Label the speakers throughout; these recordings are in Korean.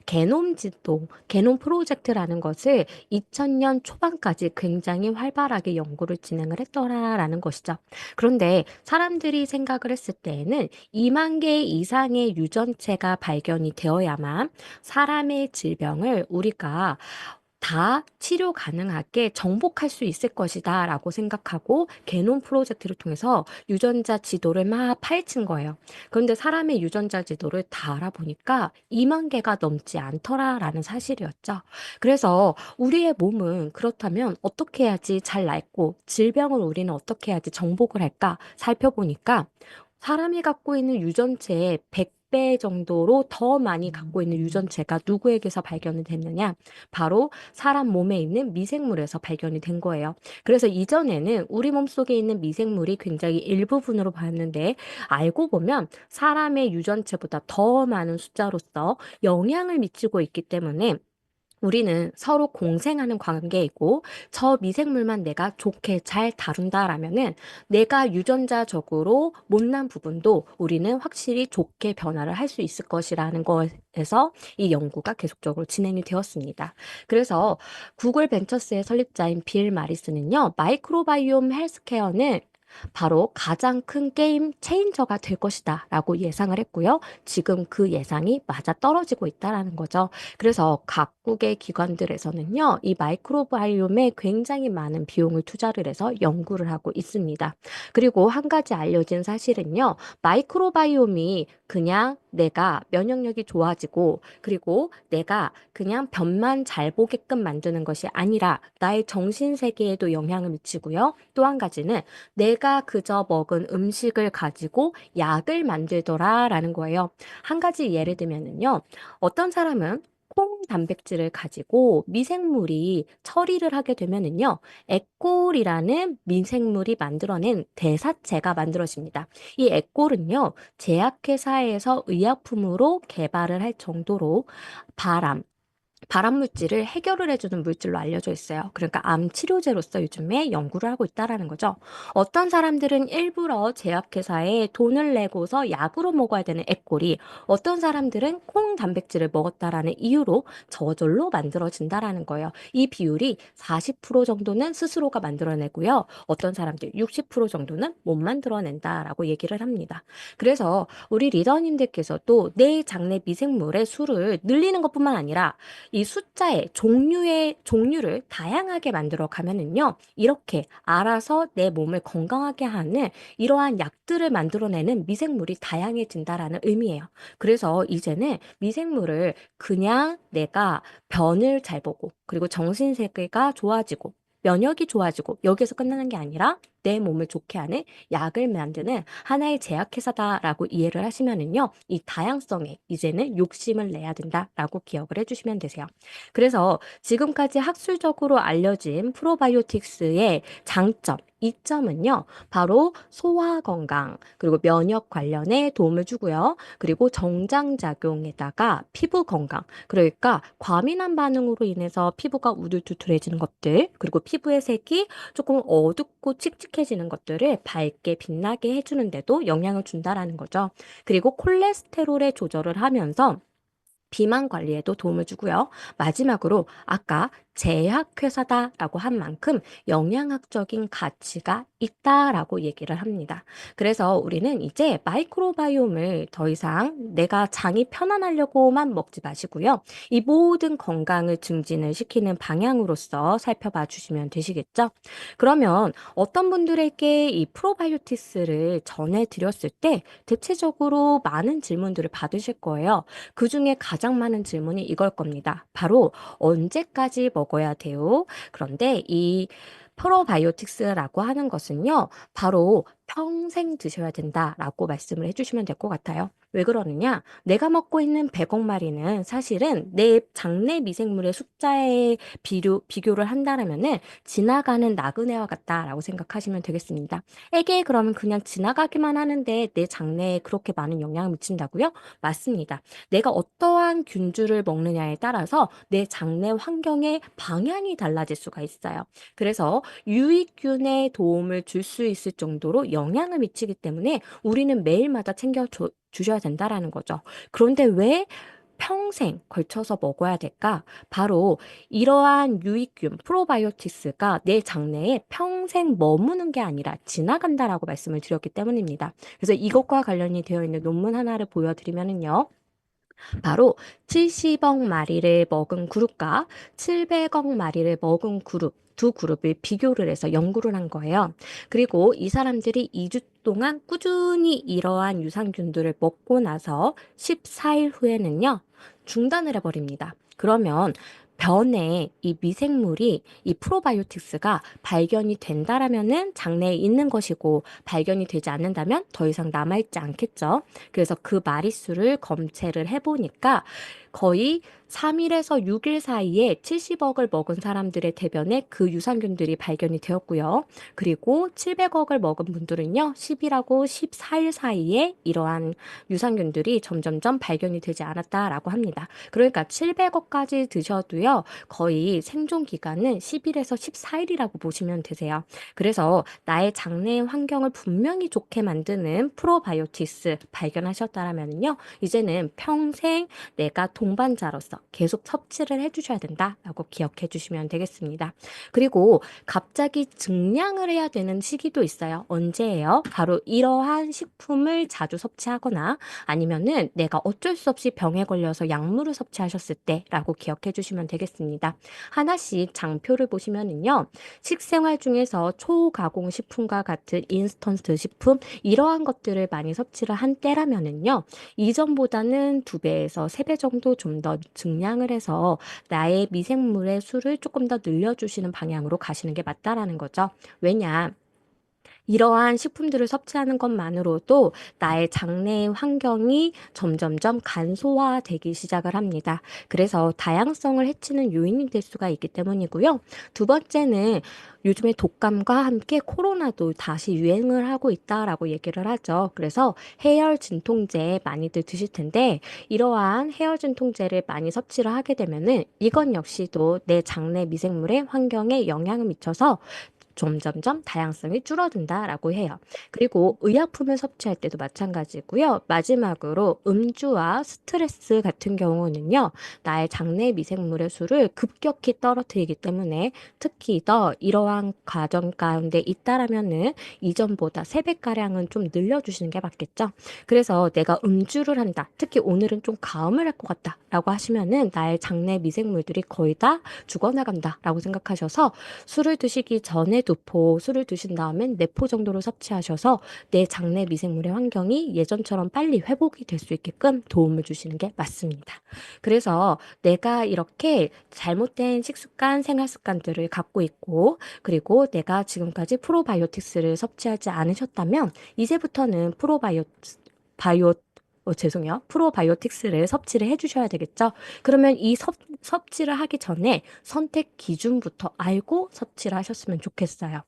Speaker 1: 게놈 지도, 게놈 프로젝트라는 것을 2000년 초반까지 굉장히 활발하게 연구를 진행을 했더라라는 것이죠. 그런데 사람들이 생각을 했을 때에는 2만 개 이상의 유전체가 발견이 되어야만 사람의 질병을 우리가 다 치료 가능하게 정복할 수 있을 것이다 라고 생각하고 게놈 프로젝트를 통해서 유전자 지도를 막 파헤친 거예요. 그런데 사람의 유전자 지도를 다 알아보니까 2만 개가 넘지 않더라라는 사실이었죠. 그래서 우리의 몸은 그렇다면 어떻게 해야지 잘 낫고 질병을 우리는 어떻게 해야지 정복을 할까 살펴보니까 사람이 갖고 있는 유전체의 100배 정도로 더 많이 갖고 있는 유전체가 누구에게서 발견이 됐느냐? 바로 사람 몸에 있는 미생물에서 발견이 된 거예요. 그래서 이전에는 우리 몸속에 있는 미생물이 굉장히 일부분으로 봤는데 알고 보면 사람의 유전체보다 더 많은 숫자로서 영향을 미치고 있기 때문에 우리는 서로 공생하는 관계이고 저 미생물만 내가 좋게 잘 다룬다라면은 내가 유전자적으로 못난 부분도 우리는 확실히 좋게 변화를 할 수 있을 것이라는 거에서 이 연구가 계속적으로 진행이 되었습니다. 그래서 구글 벤처스의 설립자인 빌 마리스는요, 마이크로바이옴 헬스케어는 바로 가장 큰 게임 체인저가 될 것이다 라고 예상을 했고요. 지금 그 예상이 맞아 떨어지고 있다라는 거죠. 그래서 각국의 기관들에서는요, 이 마이크로바이옴에 굉장히 많은 비용을 투자를 해서 연구를 하고 있습니다. 그리고 한 가지 알려진 사실은요, 마이크로바이옴이 그냥 내가 면역력이 좋아지고, 그리고 내가 그냥 변만 잘 보게끔 만드는 것이 아니라 나의 정신 세계에도 영향을 미치고요. 또 한 가지는 내가 그저 먹은 음식을 가지고 약을 만들더라라는 거예요. 한 가지 예를 들면은요. 어떤 사람은 콩 단백질을 가지고 미생물이 처리를 하게 되면은요. 에꼴이라는 미생물이 만들어낸 대사체가 만들어집니다. 이 에꼴은요. 제약회사에서 의약품으로 개발을 할 정도로 바람, 발암물질을 해결을 해주는 물질로 알려져 있어요. 그러니까 암 치료제로서 요즘에 연구를 하고 있다라는 거죠. 어떤 사람들은 일부러 제약회사에 돈을 내고서 약으로 먹어야 되는 액골이 어떤 사람들은 콩 단백질을 먹었다라는 이유로 저절로 만들어진다라는 거예요. 이 비율이 40% 정도는 스스로가 만들어내고요. 어떤 사람들 60% 정도는 못 만들어낸다라고 얘기를 합니다. 그래서 우리 리더님들께서도 내 장내 미생물의 수를 늘리는 것뿐만 아니라 이 숫자의 종류를 다양하게 만들어 가면은요, 이렇게 알아서 내 몸을 건강하게 하는 이러한 약들을 만들어내는 미생물이 다양해진다라는 의미예요. 그래서 이제는 미생물을 그냥 내가 변을 잘 보고, 그리고 정신세계가 좋아지고, 면역이 좋아지고, 여기에서 끝나는 게 아니라 내 몸을 좋게 하는 약을 만드는 하나의 제약회사다라고 이해를 하시면은요, 이 다양성에 이제는 욕심을 내야 된다라고 기억을 해주시면 되세요. 그래서 지금까지 학술적으로 알려진 프로바이오틱스의 장점, 이점은요, 바로 소화 건강, 그리고 면역 관련에 도움을 주고요. 그리고 정장작용에다가 피부 건강, 그러니까 과민한 반응으로 인해서 피부가 우둘투툴해지는 것들, 그리고 피부의 색이 조금 어둡고 칙칙해지는 것들을 밝게 빛나게 해주는데도 영향을 준다라는 거죠. 그리고 콜레스테롤의 조절을 하면서 비만 관리에도 도움을 주고요. 마지막으로 아까 제약회사다라고 한 만큼 영양학적인 가치가 있다라고 얘기를 합니다. 그래서 우리는 이제 마이크로바이옴을 더 이상 내가 장이 편안하려고만 먹지 마시고요. 이 모든 건강을 증진을 시키는 방향으로서 살펴봐 주시면 되시겠죠? 그러면 어떤 분들에게 이 프로바이오티스를 전해드렸을 때 대체적으로 많은 질문들을 받으실 거예요. 그 중에 가장 많은 질문이 이걸 겁니다. 바로 언제까지 먹어야 돼요? 그런데 이 프로바이오틱스라고 하는 것은요, 바로 평생 드셔야 된다라고 말씀을 해주시면 될 것 같아요. 왜 그러느냐? 내가 먹고 있는 100억 마리는 사실은 내 장내 미생물의 숫자에 비교를 한다면은 지나가는 나그네와 같다라고 생각하시면 되겠습니다. 에게 그러면 그냥 지나가기만 하는데 내 장내에 그렇게 많은 영향을 미친다고요? 맞습니다. 내가 어떠한 균주를 먹느냐에 따라서 내 장내 환경의 방향이 달라질 수가 있어요. 그래서 유익균에 도움을 줄 수 있을 정도로 영향을 미치기 때문에 우리는 매일마다 챙겨 주셔야 된다라는 거죠. 그런데 왜 평생 걸쳐서 먹어야 될까? 바로 이러한 유익균, 프로바이오틱스가 내 장내에 평생 머무는 게 아니라 지나간다라고 말씀을 드렸기 때문입니다. 그래서 이것과 관련이 되어 있는 논문 하나를 보여드리면은요. 바로 70억 마리를 먹은 그룹과 700억 마리를 먹은 그룹, 두 그룹을 비교를 해서 연구를 한 거예요. 그리고 이 사람들이 2주 동안 꾸준히 이러한 유산균들을 먹고 나서 14일 후에는요, 중단을 해버립니다. 그러면 변에 이 미생물이 이 프로바이오틱스가 발견이 된다라면은 장내에 있는 것이고 발견이 되지 않는다면 더 이상 남아있지 않겠죠. 그래서 그 마리수를 검체를 해보니까 거의 3일에서 6일 사이에 70억을 먹은 사람들의 대변에 그 유산균들이 발견이 되었고요. 그리고 700억을 먹은 분들은요, 10일하고 14일 사이에 이러한 유산균들이 점점점 발견이 되지 않았다라고 합니다. 그러니까 700억까지 드셔도요, 거의 생존 기간은 10일에서 14일이라고 보시면 되세요. 그래서 나의 장내 환경을 분명히 좋게 만드는 프로바이오티스 발견하셨다라면요, 이제는 평생 내가 동반자로서 계속 섭취를 해주셔야 된다라고 기억해 주시면 되겠습니다. 그리고 갑자기 증량을 해야 되는 시기도 있어요. 언제예요? 바로 이러한 식품을 자주 섭취하거나 아니면은 내가 어쩔 수 없이 병에 걸려서 약물을 섭취하셨을 때라고 기억해 주시면 되겠습니다. 하나씩 장표를 보시면은요. 식생활 중에서 초가공 식품과 같은 인스턴트 식품 이러한 것들을 많이 섭취를 한 때라면은요. 이전보다는 2배에서 3배 정도 좀 더 증량을 해서 나의 미생물의 수를 조금 더 늘려주시는 방향으로 가시는 게 맞다라는 거죠. 왜냐? 이러한 식품들을 섭취하는 것만으로도 나의 장내 환경이 점점점 간소화되기 시작을 합니다. 그래서 다양성을 해치는 요인이 될 수가 있기 때문이고요. 두 번째는 요즘에 독감과 함께 코로나도 다시 유행을 하고 있다라고 얘기를 하죠. 그래서 해열 진통제 많이들 드실 텐데 이러한 해열 진통제를 많이 섭취를 하게 되면은 이건 역시도 내 장내 미생물의 환경에 영향을 미쳐서 점점점 다양성이 줄어든다라고 해요. 그리고 의약품을 섭취할 때도 마찬가지고요. 마지막으로 음주와 스트레스 같은 경우는요. 나의 장내 미생물의 수를 급격히 떨어뜨리기 때문에 특히 더 이러한 과정 가운데 있다라면은 이전보다 3배가량은 좀 늘려주시는 게 맞겠죠. 그래서 내가 음주를 한다. 특히 오늘은 좀 가음을 할 것 같다. 라고 하시면은 나의 장내 미생물들이 거의 다 죽어나간다. 라고 생각하셔서 술을 드시기 전에 2포, 술을 드신 다음엔 4포 정도로 섭취하셔서 내 장내 미생물의 환경이 예전처럼 빨리 회복이 될 수 있게끔 도움을 주시는 게 맞습니다. 그래서 내가 이렇게 잘못된 식습관, 생활 습관들을 갖고 있고, 그리고 내가 지금까지 프로바이오틱스를 섭취하지 않으셨다면, 이제부터는 죄송해요. 프로바이오틱스를 섭취를 해주셔야 되겠죠. 그러면 이 섭취를 하기 전에 선택 기준부터 알고 섭취를 하셨으면 좋겠어요.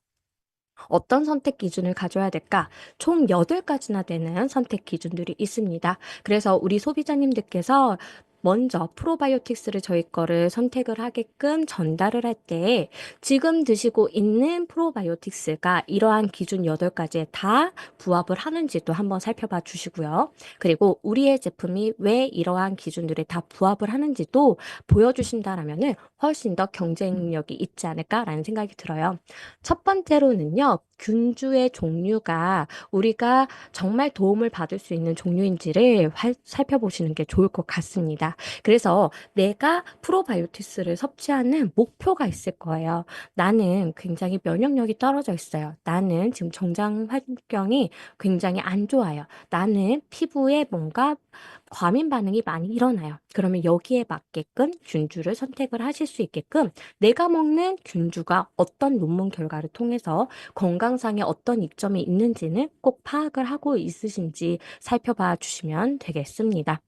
Speaker 1: 어떤 선택 기준을 가져야 될까? 총 8가지나 되는 선택 기준들이 있습니다. 그래서 우리 소비자님들께서 먼저 프로바이오틱스를 저희 거를 선택을 하게끔 전달을 할 때 지금 드시고 있는 프로바이오틱스가 이러한 기준 8가지에 다 부합을 하는지도 한번 살펴봐 주시고요. 그리고 우리의 제품이 왜 이러한 기준들에 다 부합을 하는지도 보여주신다라면은 훨씬 더 경쟁력이 있지 않을까라는 생각이 들어요. 첫 번째로는요, 균주의 종류가 우리가 정말 도움을 받을 수 있는 종류인지를 살펴보시는 게 좋을 것 같습니다. 그래서 내가 프로바이오티스를 섭취하는 목표가 있을 거예요. 나는 굉장히 면역력이 떨어져 있어요. 나는 지금 정장 환경이 굉장히 안 좋아요. 나는 피부에 뭔가 과민 반응이 많이 일어나요. 그러면 여기에 맞게끔 균주를 선택을 하실 수 있게끔 내가 먹는 균주가 어떤 논문 결과를 통해서 건강상에 어떤 이점이 있는지는 꼭 파악을 하고 있으신지 살펴봐 주시면 되겠습니다.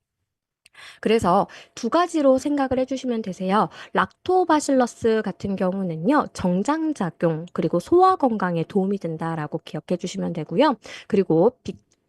Speaker 1: 그래서 2가지로 생각을 해주시면 되세요. 락토바실러스 같은 경우는요, 정장작용, 그리고 소화 건강에 도움이 된다라고 기억해 주시면 되고요. 그리고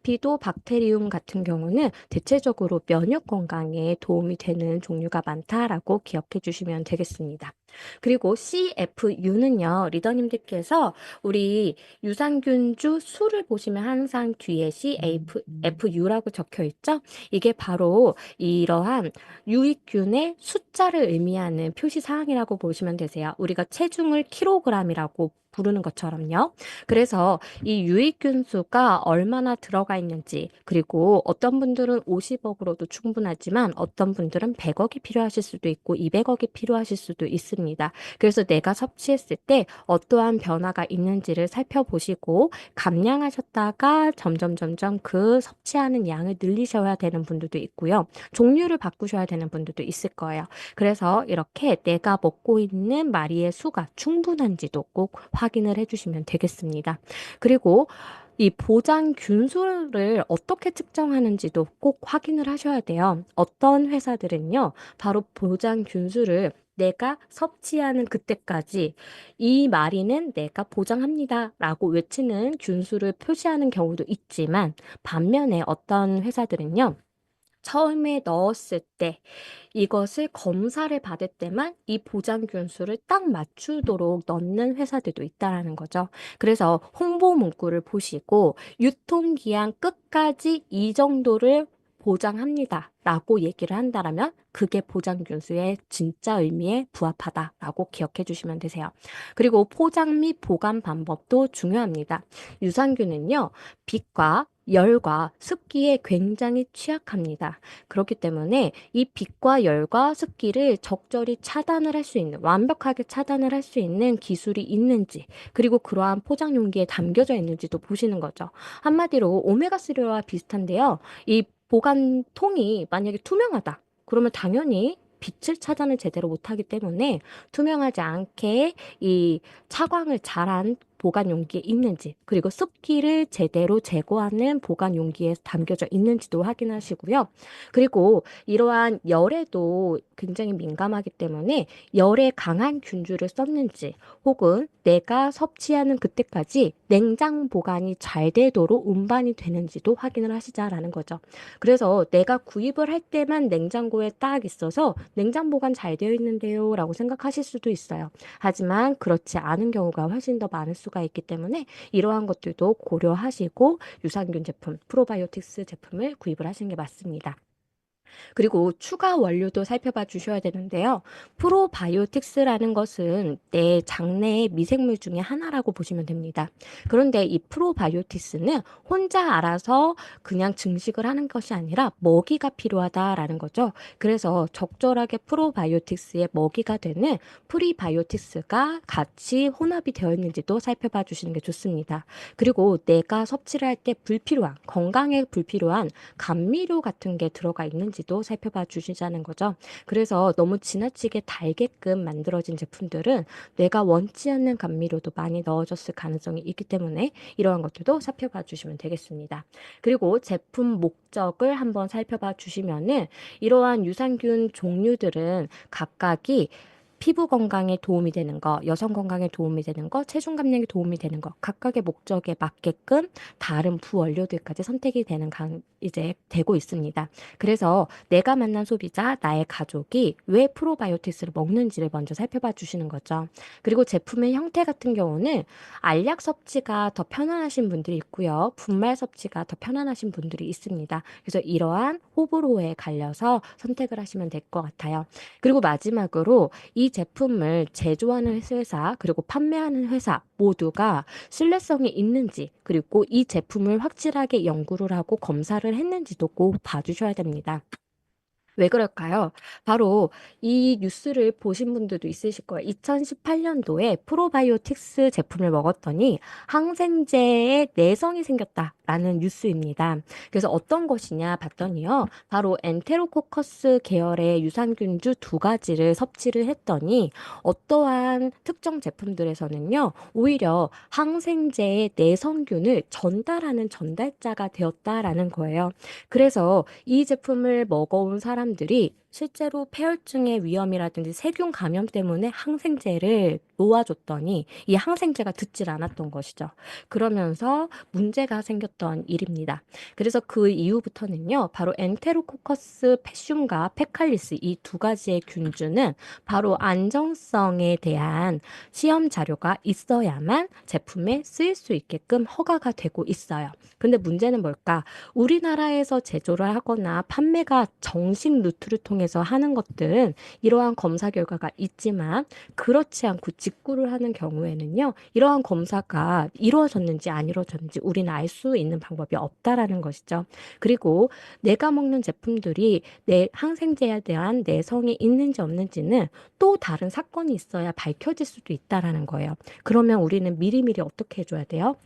Speaker 1: 비도박테리움 같은 경우는 대체적으로 면역 건강에 도움이 되는 종류가 많다라고 기억해 주시면 되겠습니다. 그리고 CFU는요, 리더님들께서 우리 유산균주 수를 보시면 항상 뒤에 CFU라고 적혀 있죠? 이게 바로 이러한 유익균의 숫자를 의미하는 표시 사항이라고 보시면 되세요. 우리가 체중을 킬로그램이라고 부르는 것처럼요. 그래서 이 유익균 수가 얼마나 들어가 있는지, 그리고 어떤 분들은 50억으로도 충분하지만 어떤 분들은 100억이 필요하실 수도 있고 200억이 필요하실 수도 있습니다. 그래서 내가 섭취했을 때 어떠한 변화가 있는지를 살펴보시고 감량하셨다가 점점 그 섭취하는 양을 늘리셔야 되는 분들도 있고요. 종류를 바꾸셔야 되는 분들도 있을 거예요. 그래서 이렇게 내가 먹고 있는 마리의 수가 충분한지도 꼭 확인을 해주시면 되겠습니다. 그리고 이 보장 균수를 어떻게 측정하는지도 꼭 확인을 하셔야 돼요. 어떤 회사들은요, 바로 보장 균수를 내가 섭취하는 그때까지 이 마리는 내가 보장합니다 라고 외치는 균수를 표시하는 경우도 있지만, 반면에 어떤 회사들은요, 처음에 넣었을 때 이것을 검사를 받을 때만 이 보장 균수를 딱 맞추도록 넣는 회사들도 있다라는 거죠. 그래서 홍보 문구를 보시고 유통기한 끝까지 이 정도를 보장합니다 라고 얘기를 한다라면 그게 보장 균수의 진짜 의미에 부합하다라고 기억해 주시면 되세요. 그리고 포장 및 보관 방법도 중요합니다. 유산균은요, 빛과 열과 습기에 굉장히 취약합니다. 그렇기 때문에 이 빛과 열과 습기를 적절히 차단을 할 수 있는, 완벽하게 차단을 할 수 있는 기술이 있는지, 그리고 그러한 포장 용기에 담겨져 있는지도 보시는 거죠. 한마디로 오메가3와 비슷한데요. 이 보관통이 만약에 투명하다, 그러면 당연히 빛을 차단을 제대로 못하기 때문에 투명하지 않게 이 차광을 잘한 보관 용기에 있는지, 그리고 습기를 제대로 제거하는 보관 용기에 담겨져 있는지도 확인하시고요. 그리고 이러한 열에도 굉장히 민감하기 때문에 열에 강한 균주를 썼는지, 혹은 내가 섭취하는 그때까지 냉장 보관이 잘 되도록 운반이 되는지도 확인을 하시자라는 거죠. 그래서 내가 구입을 할 때만 냉장고에 딱 있어서 냉장 보관 잘 되어 있는데요 라고 생각하실 수도 있어요. 하지만 그렇지 않은 경우가 훨씬 더 많을 수가 있기 때문에 이러한 것들도 고려하시고 유산균 제품, 프로바이오틱스 제품을 구입을 하시는 게 맞습니다. 그리고 추가 원료도 살펴봐 주셔야 되는데요. 프로바이오틱스라는 것은 내 장내의 미생물 중에 하나라고 보시면 됩니다. 그런데 이 프로바이오틱스는 혼자 알아서 그냥 증식을 하는 것이 아니라 먹이가 필요하다라는 거죠. 그래서 적절하게 프로바이오틱스의 먹이가 되는 프리바이오틱스가 같이 혼합이 되어 있는지도 살펴봐 주시는 게 좋습니다. 그리고 내가 섭취를 할 때 불필요한, 건강에 불필요한 감미료 같은 게 들어가 있는지도 살펴봐 주시자는 거죠. 그래서 너무 지나치게 달게끔 만들어진 제품들은 내가 원치 않는 감미료도 많이 넣어졌을 가능성이 있기 때문에 이러한 것들도 살펴봐 주시면 되겠습니다. 그리고 제품 목적을 한번 살펴봐 주시면은 이러한 유산균 종류들은 각각이 피부 건강에 도움이 되는 거, 여성 건강에 도움이 되는 거, 체중 감량에 도움이 되는 거, 각각의 목적에 맞게끔 다른 부원료들까지 선택이 되는 이제 되고 있습니다. 그래서 내가 만난 소비자, 나의 가족이 왜 프로바이오틱스를 먹는지를 먼저 살펴봐 주시는 거죠. 그리고 제품의 형태 같은 경우는 알약 섭취가 더 편안하신 분들이 있고요. 분말 섭취가 더 편안하신 분들이 있습니다. 그래서 이러한 호불호에 갈려서 선택을 하시면 될 것 같아요. 그리고 마지막으로 이 제품을 제조하는 회사, 그리고 판매하는 회사 모두가 신뢰성이 있는지, 그리고 이 제품을 확실하게 연구를 하고 검사를 했는지도 꼭 봐주셔야 됩니다. 왜 그럴까요? 바로 이 뉴스를 보신 분들도 있으실 거예요. 2018년도에 프로바이오틱스 제품을 먹었더니 항생제에 내성이 생겼다라는 뉴스입니다. 그래서 어떤 것이냐 봤더니요. 바로 엔테로코커스 계열의 유산균주 두 가지를 섭취를 했더니 어떠한 특정 제품들에서는요. 오히려 항생제의 내성균을 전달하는 전달자가 되었다라는 거예요. 그래서 이 제품을 먹어온 사람들이 실제로 폐혈증의 위험이라든지 세균 감염 때문에 항생제를 놓아줬더니 이 항생제가 듣질 않았던 것이죠. 그러면서 문제가 생겼던 일입니다. 그래서 그 이후부터는요, 바로 엔테로코커스 패슘과 페칼리스 이 두 가지의 균주는 바로 안정성에 대한 시험 자료가 있어야만 제품에 쓰일 수 있게끔 허가가 되고 있어요. 근데 문제는 뭘까? 우리나라에서 제조를 하거나 판매가 정식 루트를 통해서 하는 것들은 이러한 검사 결과가 있지만 그렇지 않고 직구를 하는 경우에는요, 이러한 검사가 이루어졌는지 안 이루어졌는지 우리는 알 수 있는 방법이 없다라는 것이죠. 그리고 내가 먹는 제품들이 내 항생제에 대한 내성이 있는지 없는지는 또 다른 사건이 있어야 밝혀질 수도 있다라는 거예요. 그러면 우리는 미리미리 어떻게 해줘야 돼요?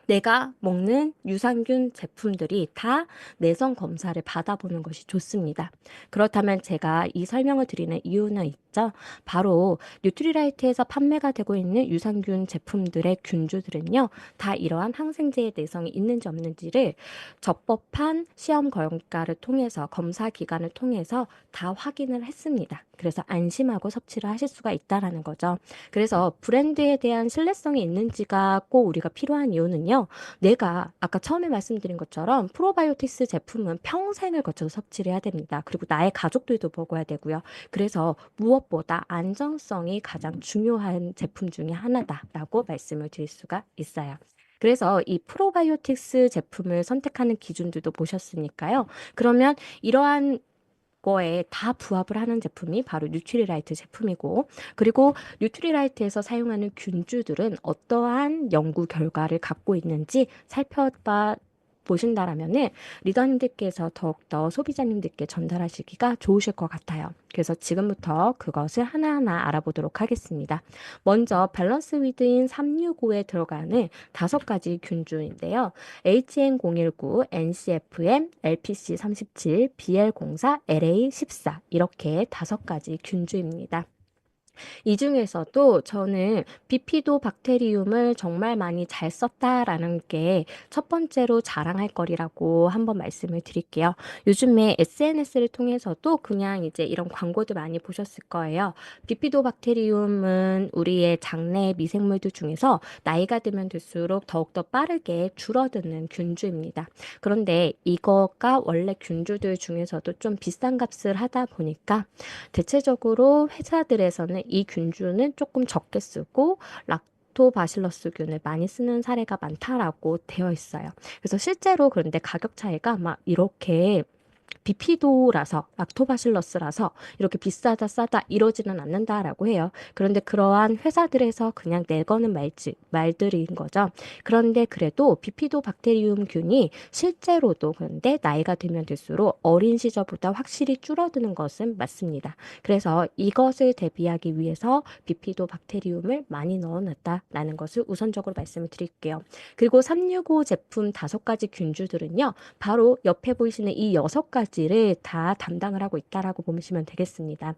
Speaker 1: 내가 먹는 유산균 제품들이 다 내성 검사를 받아보는 것이 좋습니다. 그렇다면 제가 이 설명을 드리는 이유는 있죠. 바로 뉴트리라이트에서 판매가 되고 있는 유산균 제품들의 균주들은요, 다 이러한 항생제의 내성이 있는지 없는지를 적법한 시험 결과를 통해서 검사 기관을 통해서 다 확인을 했습니다. 그래서 안심하고 섭취를 하실 수가 있다라는 거죠. 그래서 브랜드에 대한 신뢰성이 있는지가 꼭 우리가 필요한 이유는요. 내가 아까 처음에 말씀드린 것처럼 프로바이오틱스 제품은 평생을 거쳐서 섭취를 해야 됩니다. 그리고 나의 가족들도 먹어야 되고요. 그래서 무엇보다 안정성이 가장 중요한 제품 중에 하나다라고 말씀을 드릴 수가 있어요. 그래서 이 프로바이오틱스 제품을 선택하는 기준들도 보셨으니까요. 그러면 이러한 거에 다 부합을 하는 제품이 바로 뉴트리라이트 제품이고, 그리고 뉴트리라이트에서 사용하는 균주들은 어떠한 연구 결과를 갖고 있는지 살펴봐 보신다라면은 리더님들께서 더욱더 소비자님들께 전달하시기가 좋으실 것 같아요. 그래서 지금부터 그것을 하나하나 알아보도록 하겠습니다. 먼저 밸런스 위드인 365에 들어가는 5가지 균주인데요. HN019, NCFM, LPC37, BL04, LA14 이렇게 5가지 균주입니다. 이 중에서도 저는 비피도 박테리움을 정말 많이 잘 썼다라는 게 첫 번째로 자랑할 거리라고 한번 말씀을 드릴게요. 요즘에 SNS를 통해서도 그냥 이제 이런 광고들 많이 보셨을 거예요. 비피도 박테리움은 우리의 장내 미생물들 중에서 나이가 들면 들수록 더욱더 빠르게 줄어드는 균주입니다. 그런데 이거가 원래 균주들 중에서도 좀 비싼 값을 하다 보니까 대체적으로 회사들에서는 이 균주는 조금 적게 쓰고 락토바실러스균을 많이 쓰는 사례가 많다라고 되어 있어요. 그래서 실제로 그런데 가격 차이가 막 이렇게 비피도라서 락토바실러스라서 이렇게 비싸다 싸다 이러지는 않는다라고 해요. 그런데 그러한 회사들에서 그냥 내거는 말들인 거죠. 그런데 그래도 비피도 박테리움균이 실제로도 그런데 나이가 들면 들수록 어린 시절보다 확실히 줄어드는 것은 맞습니다. 그래서 이것을 대비하기 위해서 비피도 박테리움을 많이 넣어놨다라는 것을 우선적으로 말씀을 드릴게요. 그리고 365 제품 5가지 균주들은요. 바로 옆에 보이시는 이 6가지를 다 담당을 하고 있다라고 보시면 되겠습니다.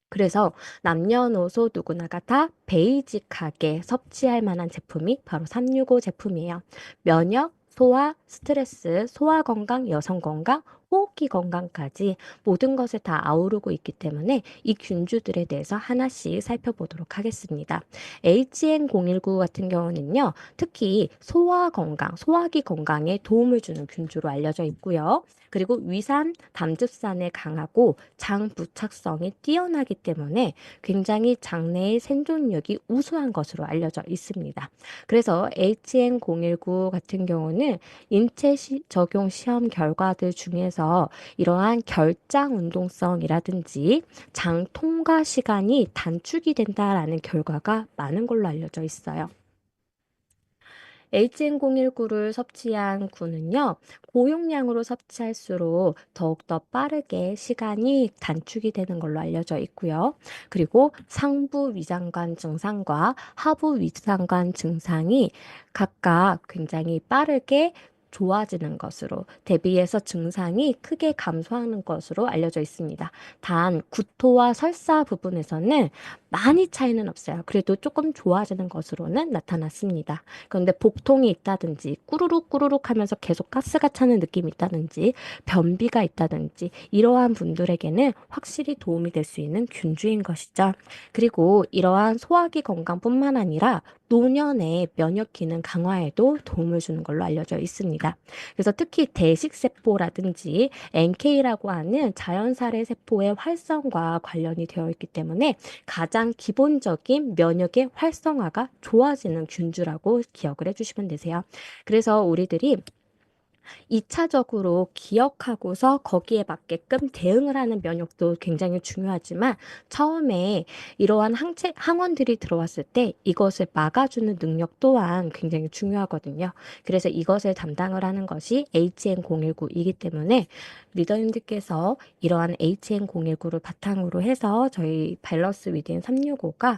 Speaker 1: 그래서 남녀노소 누구나가 다 베이직하게 섭취할 만한 제품이 바로 365 제품이에요. 면역, 소화, 스트레스, 소화 건강, 여성 건강, 호흡기 건강까지 모든 것을 다 아우르고 있기 때문에 이 균주들에 대해서 하나씩 살펴보도록 하겠습니다. HN019 같은 경우는요, 특히 소화 건강, 소화기 건강에 도움을 주는 균주로 알려져 있고요. 그리고 위산, 담즙산에 강하고 장 부착성이 뛰어나기 때문에 굉장히 장내의 생존력이 우수한 것으로 알려져 있습니다. 그래서 HN019 같은 경우는 인체 적용 시험 결과들 중에서 이러한 결장 운동성이라든지 장 통과 시간이 단축이 된다라는 결과가 많은 걸로 알려져 있어요. HN019를 섭취한 군은요, 고용량으로 섭취할수록 더욱더 빠르게 시간이 단축이 되는 걸로 알려져 있고요. 그리고 상부 위장관 증상과 하부 위장관 증상이 각각 굉장히 빠르게 좋아지는 것으로 대비해서 증상이 크게 감소하는 것으로 알려져 있습니다. 단 구토와 설사 부분에서는 많이 차이는 없어요. 그래도 조금 좋아지는 것으로는 나타났습니다. 그런데 복통이 있다든지 꾸르륵 꾸르륵 하면서 계속 가스가 차는 느낌이 있다든지 변비가 있다든지 이러한 분들에게는 확실히 도움이 될 수 있는 균주인 것이죠. 그리고 이러한 소화기 건강뿐만 아니라 노년의 면역 기능 강화에도 도움을 주는 걸로 알려져 있습니다. 그래서 특히 대식세포라든지 NK라고 하는 자연살해 세포의 활성과 관련이 되어 있기 때문에 가장 기본적인 면역의 활성화가 좋아지는 균주라고 기억을 해주시면 되세요. 그래서 우리들이 2차적으로 기억하고서 거기에 맞게끔 대응을 하는 면역도 굉장히 중요하지만 처음에 이러한 항원들이 들어왔을 때 이것을 막아주는 능력 또한 굉장히 중요하거든요. 그래서 이것을 담당을 하는 것이 HN019이기 때문에 리더님들께서 이러한 HN019를 바탕으로 해서 저희 밸런스 위드인 365가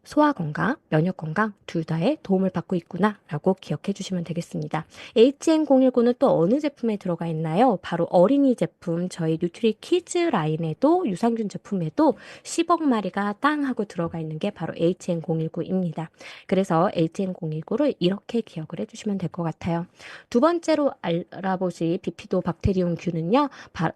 Speaker 1: 소화 건강, 면역 건강 둘 다에 도움을 받고 있구나라고 기억해 주시면 되겠습니다. HN019는 또 어느 제품에 들어가 있나요? 바로 어린이 제품, 저희 뉴트리 키즈 라인에도 유산균 제품에도 10억 마리가 땅 하고 들어가 있는 게 바로 HN019입니다. 그래서 HN019를 이렇게 기억을 해 주시면 될 것 같아요. 두 번째로 알아보실 비피도 박테리움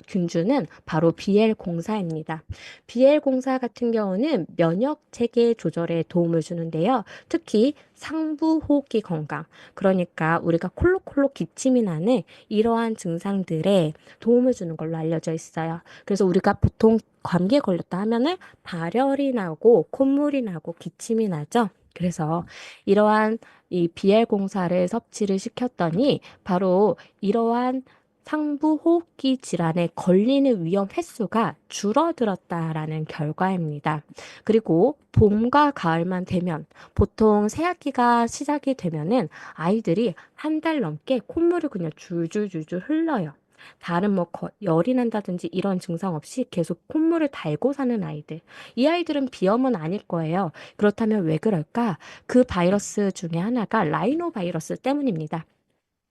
Speaker 1: 균주는 바로 BL04입니다. BL04 같은 경우는 면역 체계 조절에 도움을 주는데요. 특히 상부 호흡기 건강, 그러니까 우리가 콜록콜록 기침이 나는 이러한 증상들에 도움을 주는 걸로 알려져 있어요. 그래서 우리가 보통 감기에 걸렸다 하면은 발열이 나고 콧물이 나고 기침이 나죠. 그래서 이러한 이 BL04를 섭취를 시켰더니 바로 이러한 상부 호흡기 질환에 걸리는 위험 횟수가 줄어들었다라는 결과입니다. 그리고 봄과 가을만 되면 보통 새학기가 시작이 되면은 아이들이 한 달 넘게 콧물을 그냥 줄줄줄줄 흘러요. 다른 열이 난다든지 이런 증상 없이 계속 콧물을 달고 사는 아이들. 이 아이들은 비염은 아닐 거예요. 그렇다면 왜 그럴까? 그 바이러스 중에 하나가 라이노 바이러스 때문입니다.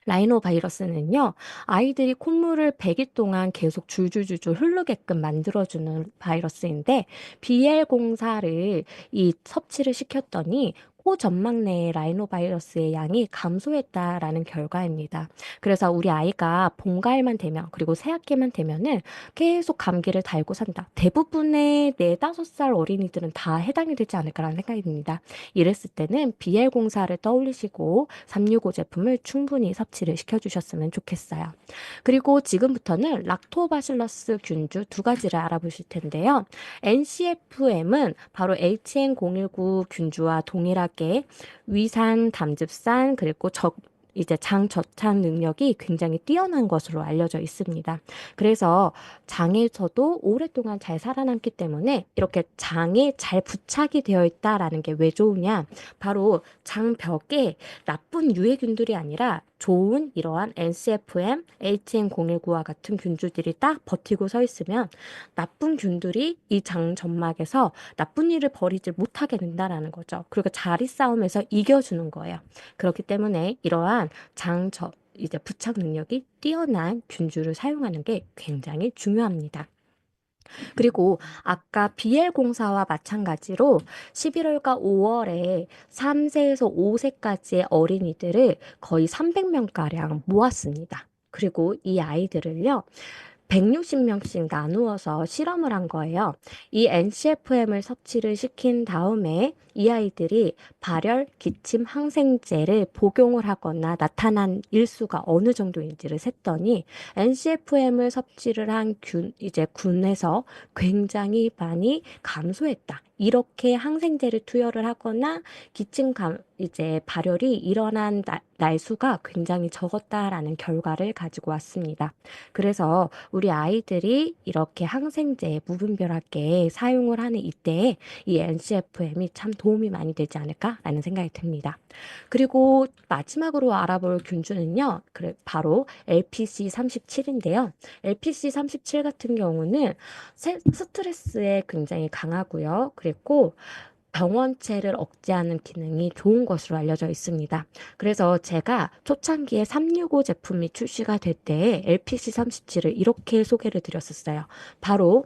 Speaker 1: 라이노 바이러스는요, 아이들이 콧물을 100일 동안 계속 줄줄줄줄 흐르게끔 만들어주는 바이러스인데, BL04를 이 섭취를 시켰더니 코 점막 내의 라이노 바이러스의 양이 감소했다라는 결과입니다. 그래서 우리 아이가 봄, 가을만 되면, 그리고 새학기만 되면은 계속 감기를 달고 산다. 대부분의 4, 5살 어린이들은 다 해당이 되지 않을까라는 생각이 듭니다. 이랬을 때는 BL04를 떠올리시고 365 제품을 충분히 섭취를 시켜주셨으면 좋겠어요. 그리고 지금부터는 락토바실러스 균주 두 가지를 알아보실 텐데요. NCFM은 바로 HN019 균주와 동일하게 위산, 담즙산, 그리고 이제 장 저착 능력이 굉장히 뛰어난 것으로 알려져 있습니다. 그래서 장에서도 오랫동안 잘 살아남기 때문에 이렇게 장에 잘 부착이 되어 있다라는 게 왜 좋으냐? 바로 장벽에 나쁜 유해균들이 아니라 좋은 이러한 NCFM, HN019와 같은 균주들이 딱 버티고 서 있으면 나쁜 균들이 이 장 점막에서 나쁜 일을 벌이지 못하게 된다라는 거죠. 그리고 자리 싸움에서 이겨주는 거예요. 그렇기 때문에 이러한 이제 부착 능력이 뛰어난 균주를 사용하는 게 굉장히 중요합니다. 그리고 아까 BL04와 마찬가지로 11월과 5월에 3세에서 5세까지의 어린이들을 거의 300명가량 모았습니다. 그리고 이 아이들을요, 160명씩 나누어서 실험을 한 거예요. 이 NCFM을 섭취를 시킨 다음에 이 아이들이 발열, 기침, 항생제를 복용을 하거나 나타난 일수가 어느 정도인지를 셌더니 NCFM을 섭취를 한 이제 군에서 굉장히 많이 감소했다. 이렇게 항생제를 투여를 하거나 이제 발열이 일어난 날수가 굉장히 적었다라는 결과를 가지고 왔습니다. 그래서 우리 아이들이 이렇게 항생제 무분별하게 사용을 하는 이때에 이 NCFM이 참 도움이 많이 되지 않을까라는 생각이 듭니다. 그리고 마지막으로 알아볼 균주는요, 바로 LPC37인데요. LPC37 같은 경우는 스트레스에 굉장히 강하고요. 그리고 병원체를 억제하는 기능이 좋은 것으로 알려져 있습니다. 그래서 제가 초창기에 365 제품이 출시가 될 때에 LPC37을 이렇게 소개를 드렸었어요. 바로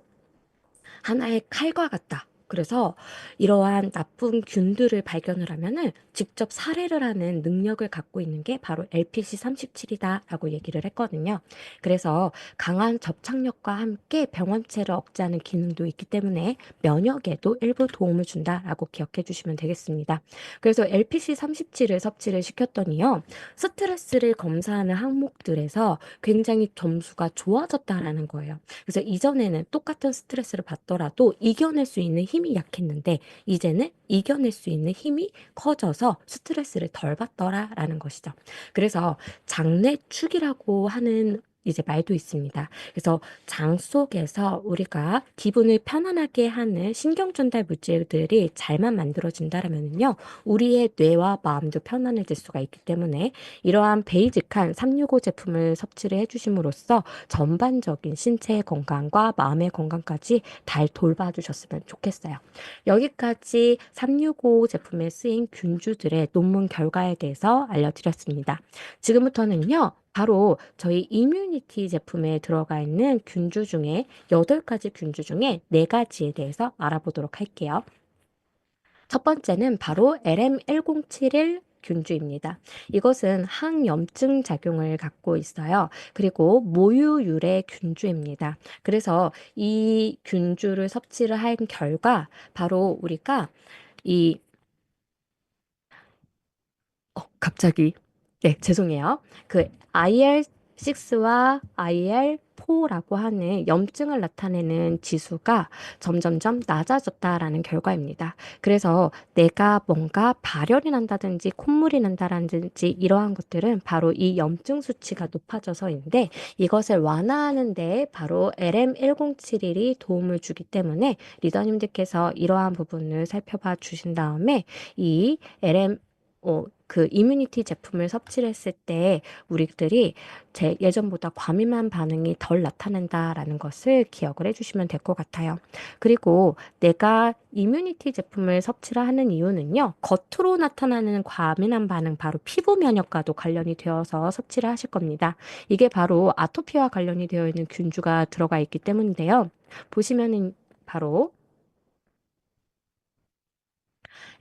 Speaker 1: 하나의 칼과 같다. 그래서 이러한 나쁜 균들을 발견을 하면은 직접 살해를 하는 능력을 갖고 있는 게 바로 LPC37이다라고 얘기를 했거든요. 그래서 강한 접착력과 함께 병원체를 억제하는 기능도 있기 때문에 면역에도 일부 도움을 준다라고 기억해 주시면 되겠습니다. 그래서 LPC37을 섭취를 시켰더니요. 스트레스를 검사하는 항목들에서 굉장히 점수가 좋아졌다라는 거예요. 그래서 이전에는 똑같은 스트레스를 받더라도 이겨낼 수 있는 힘이 약했는데 이제는 이겨낼 수 있는 힘이 커져서 스트레스를 덜 받더라라는 것이죠. 그래서 장내축이라고 하는 이제 말도 있습니다. 그래서 장 속에서 우리가 기분을 편안하게 하는 신경 전달 물질들이 잘만 만들어진다라면요, 우리의 뇌와 마음도 편안해질 수가 있기 때문에 이러한 베이직한 365 제품을 섭취를 해주심으로써 전반적인 신체의 건강과 마음의 건강까지 잘 돌봐주셨으면 좋겠어요. 여기까지 365 제품에 쓰인 균주들의 논문 결과에 대해서 알려드렸습니다. 지금부터는요, 바로 저희 이뮤니티 제품에 들어가 있는 균주 중에 8가지 균주 중에 4가지에 대해서 알아보도록 할게요. 첫 번째는 바로 LM1071 균주입니다. 이것은 항염증 작용을 갖고 있어요. 그리고 모유유래 균주입니다. 그래서 이 균주를 섭취를 한 결과 바로 우리가 이 갑자기 네, 죄송해요. 그 IL6와 IL4라고 하는 염증을 나타내는 지수가 점점점 낮아졌다라는 결과입니다. 그래서 내가 뭔가 발열이 난다든지 콧물이 난다든지 이러한 것들은 바로 이 염증 수치가 높아져서인데 이것을 완화하는 데 바로 LM1071이 도움을 주기 때문에 리더님들께서 이러한 부분을 살펴봐 주신 다음에 이 LM 그 이뮤니티 제품을 섭취를 했을 때 우리들이 예전보다 과민한 반응이 덜 나타난다라는 것을 기억을 해주시면 될 것 같아요. 그리고 내가 이뮤니티 제품을 섭취를 하는 이유는요, 겉으로 나타나는 과민한 반응, 바로 피부 면역과도 관련이 되어서 섭취를 하실 겁니다. 이게 바로 아토피와 관련이 되어 있는 균주가 들어가 있기 때문인데요. 보시면은 바로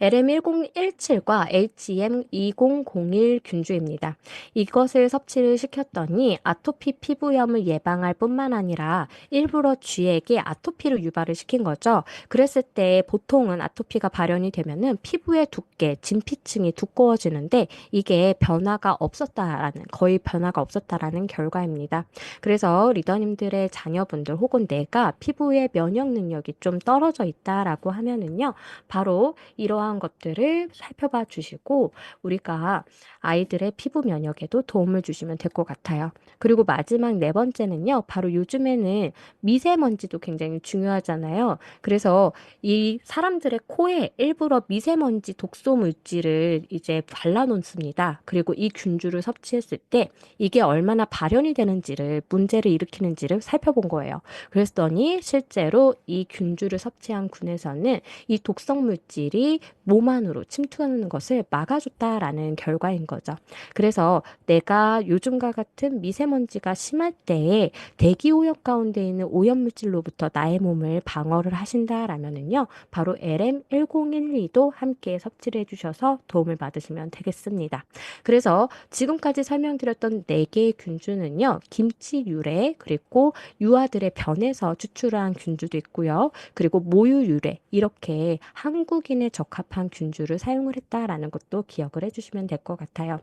Speaker 1: LM1017과 HM2001 균주입니다. 이것을 섭취를 시켰더니 아토피 피부염을 예방할 뿐만 아니라 일부러 쥐에게 아토피를 유발을 시킨 거죠. 그랬을 때 보통은 아토피가 발현이 되면은 피부의 두께, 진피층이 두꺼워지는데 이게 변화가 없었다라는, 거의 변화가 없었다라는 결과입니다. 그래서 리더님들의 자녀분들 혹은 내가 피부의 면역 능력이 좀 떨어져 있다라고 하면은요, 바로 이러한 것들을 살펴봐 주시고 우리가 아이들의 피부 면역에도 도움을 주시면 될 것 같아요. 그리고 마지막 4번째는요. 바로 요즘에는 미세먼지도 굉장히 중요하잖아요. 그래서 이 사람들의 코에 일부러 미세먼지 독소 물질을 이제 발라놓습니다. 그리고 이 균주를 섭취했을 때 이게 얼마나 발현이 되는지를, 문제를 일으키는지를 살펴본 거예요. 그랬더니 실제로 이 균주를 섭취한 군에서는 이 독성 물질이 몸 안으로 침투하는 것을 막아줬다라는 결과인 거죠. 그래서 내가 요즘과 같은 미세먼지가 심할 때에 대기 오염 가운데 있는 오염 물질로부터 나의 몸을 방어를 하신다라면은요, 바로 LM1012도 함께 섭취를 해주셔서 도움을 받으시면 되겠습니다. 그래서 지금까지 설명드렸던 4개의 균주는요, 김치 유래, 그리고 유아들의 변에서 추출한 균주도 있고요. 그리고 모유 유래, 이렇게 한국인에 적합한 균주를 사용을 했다라는 것도 기억을 해주시면 될 것 같아요.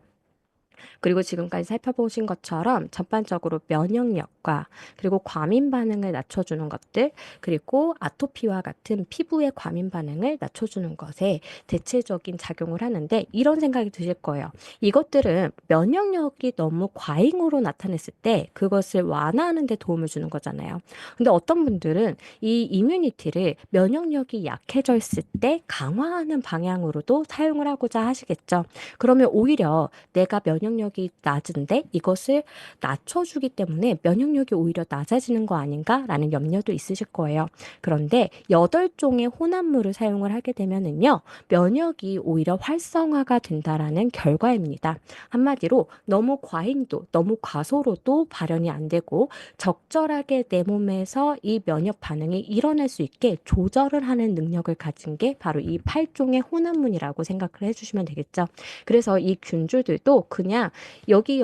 Speaker 1: 그리고 지금까지 살펴보신 것처럼 전반적으로 면역력과 그리고 과민 반응을 낮춰주는 것들, 그리고 아토피와 같은 피부의 과민 반응을 낮춰주는 것에 대체적인 작용을 하는데 이런 생각이 드실 거예요. 이것들은 면역력이 너무 과잉으로 나타냈을 때 그것을 완화하는 데 도움을 주는 거잖아요. 근데 어떤 분들은 이 이뮤니티를 면역력이 약해져 있을 때 강화하는 방향으로도 사용을 하고자 하시겠죠. 그러면 오히려 내가 면역 면역력이 낮은데 이것을 낮춰주기 때문에 면역력이 오히려 낮아지는 거 아닌가라는 염려도 있으실 거예요. 그런데 8종의 혼합물을 사용을 하게 되면은요, 면역이 오히려 활성화가 된다라는 결과입니다. 한마디로 너무 과잉도, 너무 과소로도 발현이 안 되고 적절하게 내 몸에서 이 면역 반응이 일어날 수 있게 조절을 하는 능력을 가진 게 바로 이 8종의 혼합물이라고 생각을 해주시면 되겠죠. 그래서 이 균주들도 그냥 여기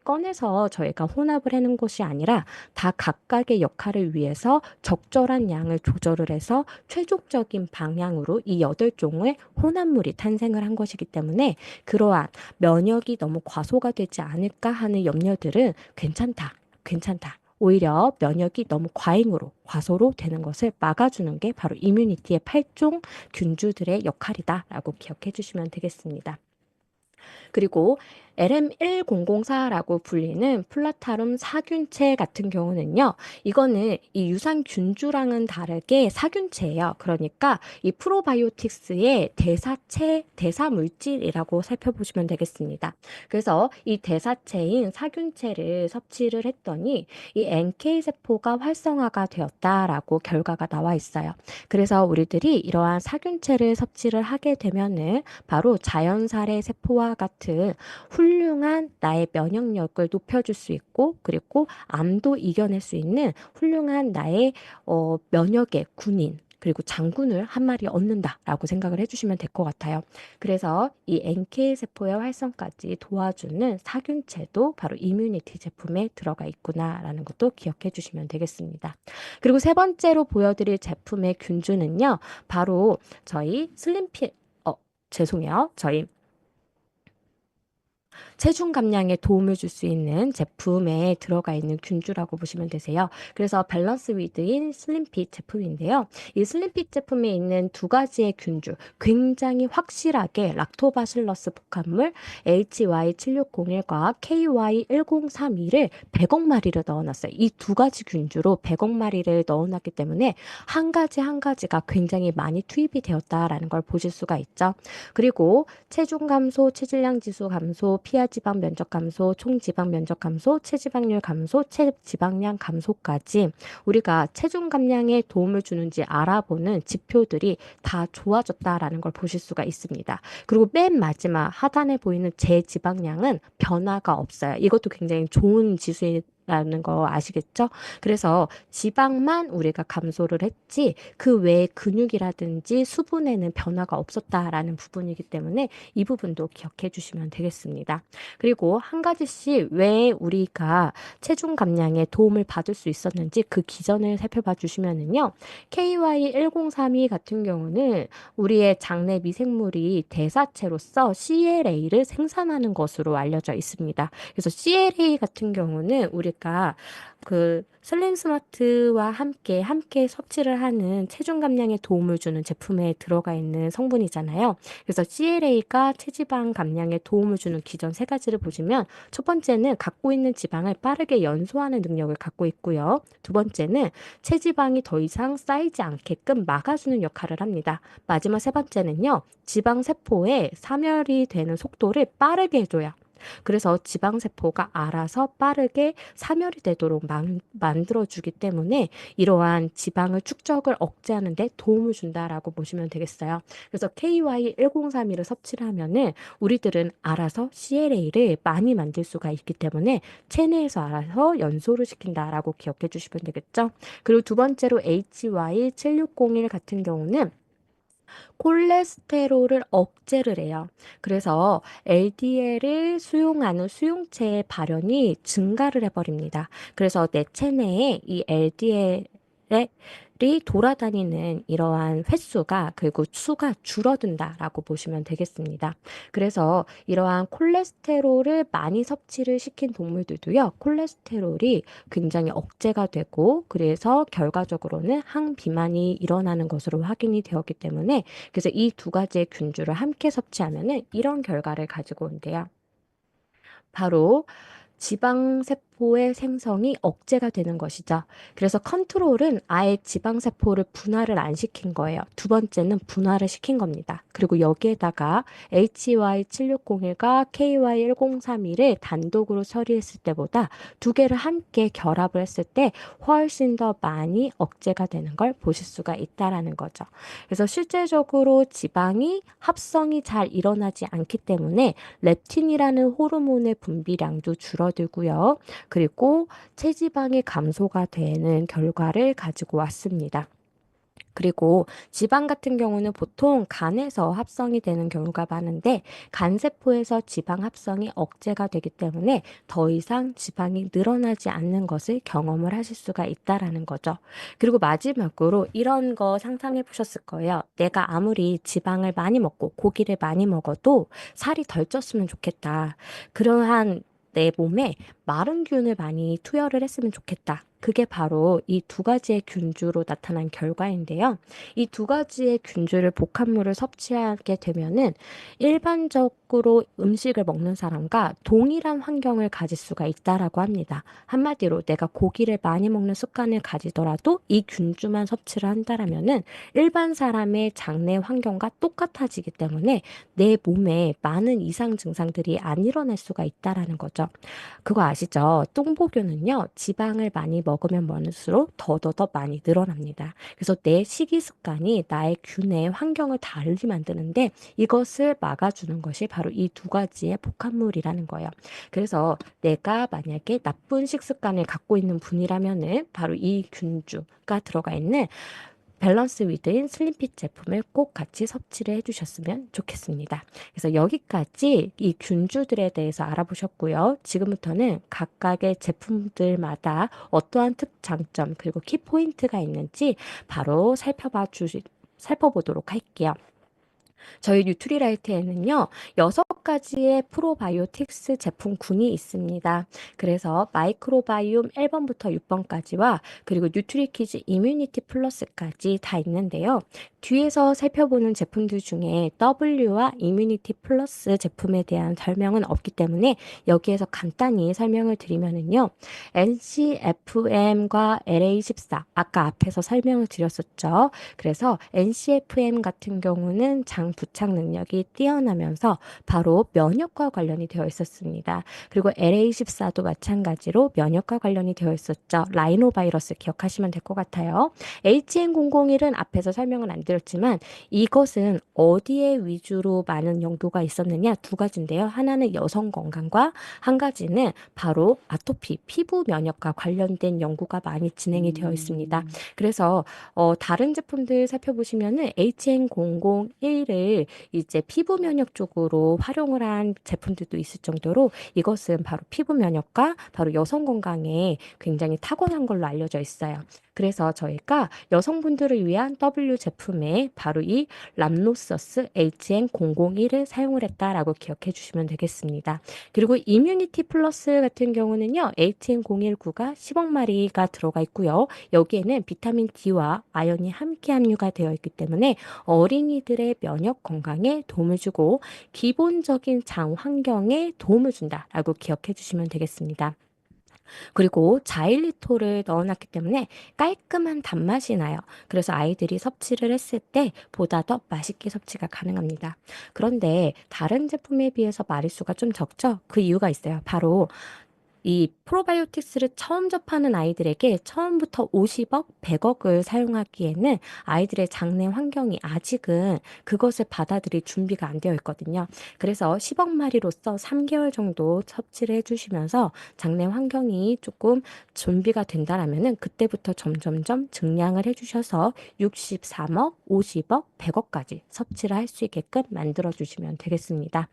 Speaker 1: 꺼내서 저희가 혼합을 해놓은 것이 아니라 다 각각의 역할을 위해서 적절한 양을 조절을 해서 최종적인 방향으로 이 8종의 혼합물이 탄생을 한 것이기 때문에 그러한 면역이 너무 과소가 되지 않을까 하는 염려들은 괜찮다. 오히려 면역이 너무 과잉으로, 과소로 되는 것을 막아주는 게 바로 이뮤니티의 8종 균주들의 역할이다라고 기억해 주시면 되겠습니다. 그리고 LM1004라고 불리는 플라타룸 사균체 같은 경우는요, 이거는 이 유산균주랑은 다르게 사균체예요. 그러니까 이 프로바이오틱스의 대사물질이라고 살펴보시면 되겠습니다. 그래서 이 대사체인 사균체를 섭취를 했더니 이 NK세포가 활성화가 되었다라고 결과가 나와 있어요. 그래서 우리들이 이러한 사균체를 섭취를 하게 되면은 바로 자연살의 세포와 같은 훌륭한 나의 면역력을 높여줄 수 있고, 그리고 암도 이겨낼 수 있는 훌륭한 나의 면역의 군인, 그리고 장군을 한 마리 얻는다라고 생각을 해주시면 될 것 같아요. 그래서 이 NK세포의 활성까지 도와주는 사균체도 바로 이뮤니티 제품에 들어가 있구나라는 것도 기억해 주시면 되겠습니다. 그리고 세 번째로 보여드릴 제품의 균주는요, 바로 저희 죄송해요. 저희 체중 감량에 도움을 줄 수 있는 제품에 들어가 있는 균주라고 보시면 되세요. 그래서 밸런스 위드인 슬림핏 제품인데요. 이 슬림핏 제품에 있는 두 가지의 균주, 굉장히 확실하게 락토바실러스 복합물 HY7601과 KY1032를 100억 마리를 넣어놨어요. 이 두 가지 균주로 100억 마리를 넣어놨기 때문에 한 가지 한 가지가 굉장히 많이 투입이 되었다라는 걸 보실 수가 있죠. 그리고 체중 감소, 체질량 지수 감소, 피하지방 면적 감소, 총지방 면적 감소, 체지방률 감소, 체지방량 감소까지 우리가 체중 감량에 도움을 주는지 알아보는 지표들이 다 좋아졌다라는 걸 보실 수가 있습니다. 그리고 맨 마지막 하단에 보이는 제지방량은 변화가 없어요. 이것도 굉장히 좋은 지수에 라는 거 아시겠죠? 그래서 지방만 우리가 감소를 했지 그 외에 근육이라든지 수분에는 변화가 없었다라는 부분이기 때문에 이 부분도 기억해 주시면 되겠습니다. 그리고 한 가지씩 왜 우리가 체중 감량에 도움을 받을 수 있었는지 그 기전을 살펴봐 주시면은요. KY1032 같은 경우는 우리의 장내 미생물이 대사체로서 CLA를 생산하는 것으로 알려져 있습니다. 그래서 CLA 같은 경우는 우리가 그 슬림 스마트와 함께 섭취를 하는 체중 감량에 도움을 주는 제품에 들어가 있는 성분이잖아요. 그래서 CLA가 체지방 감량에 도움을 주는 기전 세 가지를 보시면 첫 번째는 갖고 있는 지방을 빠르게 연소하는 능력을 갖고 있고요. 두 번째는 체지방이 더 이상 쌓이지 않게끔 막아주는 역할을 합니다. 마지막 세 번째는요. 지방 세포의 사멸이 되는 속도를 빠르게 해줘요. 그래서 지방세포가 알아서 빠르게 사멸이 되도록 만들어주기 때문에 이러한 지방을 축적을 억제하는 데 도움을 준다라고 보시면 되겠어요. 그래서 KY1032를 섭취를 하면은 우리들은 알아서 CLA를 많이 만들 수가 있기 때문에 체내에서 알아서 연소를 시킨다라고 기억해 주시면 되겠죠. 그리고 두 번째로 HY7601 같은 경우는 콜레스테롤을 억제를 해요. 그래서 LDL을 수용하는 수용체의 발현이 증가를 해버립니다. 그래서 내 체내에 이 LDL의 이 돌아다니는 이러한 횟수가 그리고 수가 줄어든다라고 보시면 되겠습니다. 그래서 이러한 콜레스테롤을 많이 섭취를 시킨 동물들도요. 콜레스테롤이 굉장히 억제가 되고 그래서 결과적으로는 항비만이 일어나는 것으로 확인이 되었기 때문에 그래서 이 두 가지의 균주를 함께 섭취하면은 이런 결과를 가지고 온대요. 바로 지방세포 간세포의 생성이 억제가 되는 것이죠. 그래서 컨트롤은 아예 지방세포를 분할을 안 시킨 거예요. 두 번째는 분할을 시킨 겁니다. 그리고 여기에다가 HY7601과 KY1031을 단독으로 처리했을 때보다 두 개를 함께 결합을 했을 때 훨씬 더 많이 억제가 되는 걸 보실 수가 있다라는 거죠. 그래서 실제적으로 지방이 합성이 잘 일어나지 않기 때문에 렙틴이라는 호르몬의 분비량도 줄어들고요. 그리고 체지방이 감소가 되는 결과를 가지고 왔습니다. 그리고 지방 같은 경우는 보통 간에서 합성이 되는 경우가 많은데 간세포에서 지방 합성이 억제가 되기 때문에 더 이상 지방이 늘어나지 않는 것을 경험을 하실 수가 있다라는 거죠. 그리고 마지막으로 이런 거 상상해 보셨을 거예요. 내가 아무리 지방을 많이 먹고 고기를 많이 먹어도 살이 덜 쪘으면 좋겠다. 그러한 내 몸에 마른 균을 많이 투여를 했으면 좋겠다. 그게 바로 이 두 가지의 균주로 나타난 결과인데요. 이 두 가지의 균주를 복합물을 섭취하게 되면은 일반적으로 음식을 먹는 사람과 동일한 환경을 가질 수가 있다라고 합니다. 한마디로 내가 고기를 많이 먹는 습관을 가지더라도 이 균주만 섭취를 한다라면은 일반 사람의 장내 환경과 똑같아지기 때문에 내 몸에 많은 이상 증상들이 안 일어날 수가 있다라는 거죠. 그거 아시죠? 똥보균은요, 지방을 많이 먹으면 먹을수록 더더더 많이 늘어납니다. 그래서 내 식이 습관이 나의 균의 환경을 다르게 만드는데 이것을 막아주는 것이 바로 이 두 가지의 복합물이라는 거예요. 그래서 내가 만약에 나쁜 식습관을 갖고 있는 분이라면은 바로 이 균주가 들어가 있는 밸런스 위드인 슬림핏 제품을 꼭 같이 섭취를 해주셨으면 좋겠습니다. 그래서 여기까지 이 균주들에 대해서 알아보셨고요. 지금부터는 각각의 제품들마다 어떠한 특장점 그리고 키포인트가 있는지 바로 살펴보도록 할게요. 저희 뉴트리라이트에는요, 6가지의 프로바이오틱스 제품군이 있습니다. 그래서 마이크로바이옴 1번부터 6번까지와 그리고 뉴트리키즈 이뮤니티 플러스까지 다 있는데요. 뒤에서 살펴보는 제품들 중에 W와 이뮤니티 플러스 제품에 대한 설명은 없기 때문에 여기에서 간단히 설명을 드리면은요. NCFM과 LA14 아까 앞에서 설명을 드렸었죠. 그래서 NCFM 같은 경우는 장 부착 능력이 뛰어나면서 바로 면역과 관련이 되어 있었습니다. 그리고 LA14도 마찬가지로 면역과 관련이 되어 있었죠. 라이노바이러스 기억하시면 될 것 같아요. HN001은 앞에서 설명은 안 드렸지만 이것은 어디에 위주로 많은 연구가 있었느냐 두 가지인데요. 하나는 여성 건강과 한 가지는 바로 아토피, 피부 면역과 관련된 연구가 많이 진행이 되어 있습니다. 그래서 다른 제품들 살펴보시면은 HN001을 이제 피부 면역 쪽으로 활용을 한 제품들도 있을 정도로 이것은 바로 피부 면역과 바로 여성 건강에 굉장히 타고난 걸로 알려져 있어요. 그래서 저희가 여성분들을 위한 W 제품에 바로 이 람노서스 HN001을 사용을 했다라고 기억해 주시면 되겠습니다. 그리고 이뮤니티 플러스 같은 경우는요, HN019가 10억 마리가 들어가 있고요. 여기에는 비타민 D와 아연이 함께 함유가 되어 있기 때문에 어린이들의 면역 건강에 도움을 주고 기본적인 장 환경에 도움을 준다라고 기억해 주시면 되겠습니다. 그리고 자일리톨을 넣어놨기 때문에 깔끔한 단맛이 나요. 그래서 아이들이 섭취를 했을 때 보다 더 맛있게 섭취가 가능합니다. 그런데 다른 제품에 비해서 마리수가 좀 적죠? 그 이유가 있어요. 바로 이 프로바이오틱스를 처음 접하는 아이들에게 처음부터 50억, 100억을 사용하기에는 아이들의 장내 환경이 아직은 그것을 받아들일 준비가 안 되어 있거든요. 그래서 10억 마리로서 3개월 정도 섭취를 해주시면서 장내 환경이 조금 준비가 된다라면은 그때부터 점점점 증량을 해주셔서 63억, 50억, 100억까지 섭취를 할 수 있게끔 만들어 주시면 되겠습니다.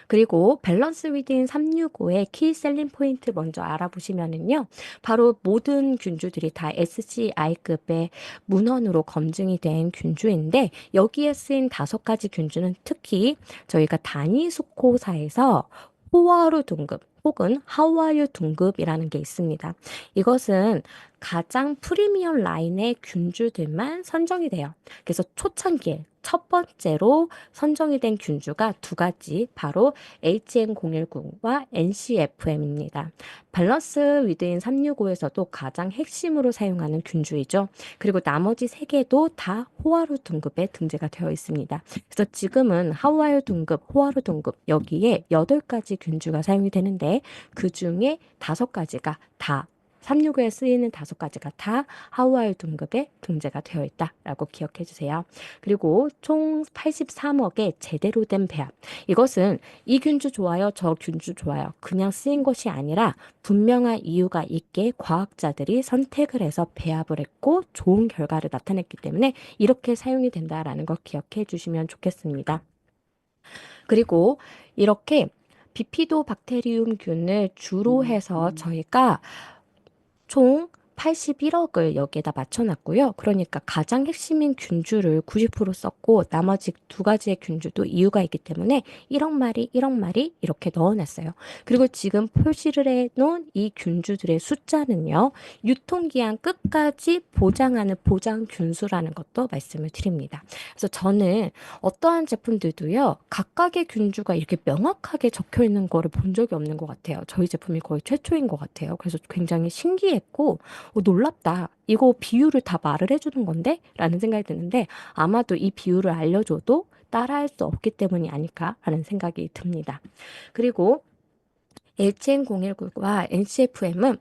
Speaker 1: 그리고 밸런스 위드인 365의 키 셀링 포인트 먼저 알아보시면은요. 바로 모든 균주들이 다 SCI급의 문헌으로 검증이 된 균주인데 여기에 쓰인 5가지 균주는 특히 저희가 단위 수코사에서 호화루 등급 혹은 하와유 등급이라는 게 있습니다. 이것은 가장 프리미엄 라인의 균주들만 선정이 돼요. 그래서 초창기에 첫 번째로 선정이 된 균주가 두 가지, 바로 HN019와 NCFM입니다. 밸런스 위드인 365에서도 가장 핵심으로 사용하는 균주이죠. 그리고 나머지 세 개도 다 호화루 등급에 등재가 되어 있습니다. 그래서 지금은 하와이유 등급, 호화루 등급 여기에 8가지 균주가 사용이 되는데 그 중에 5가지가 다 365에 쓰이는 5가지가 다 하와이유 등급에 등재가 되어 있다라고 기억해 주세요. 그리고 총 83억의 제대로 된 배합. 이것은 이 균주 좋아요, 저 균주 좋아요. 그냥 쓰인 것이 아니라 분명한 이유가 있게 과학자들이 선택을 해서 배합을 했고 좋은 결과를 나타냈기 때문에 이렇게 사용이 된다라는 걸 기억해 주시면 좋겠습니다. 그리고 이렇게 비피도 박테리움균을 주로 해서 저희가 총 81억을 여기에다 맞춰놨고요. 그러니까 가장 핵심인 균주를 90% 썼고 나머지 두 가지의 균주도 이유가 있기 때문에 1억 마리, 1억 마리 이렇게 넣어놨어요. 그리고 지금 표시를 해놓은 이 균주들의 숫자는요. 유통기한 끝까지 보장하는 보장 균수라는 것도 말씀을 드립니다. 그래서 저는 어떠한 제품들도요. 각각의 균주가 이렇게 명확하게 적혀 있는 거를 본 적이 없는 것 같아요. 저희 제품이 거의 최초인 것 같아요. 그래서 굉장히 신기했고 놀랍다. 이거 비율을 다 말을 해주는 건데? 라는 생각이 드는데 아마도 이 비율을 알려줘도 따라할 수 없기 때문이 아닐까라는 생각이 듭니다. 그리고 LCN019와 NCFM은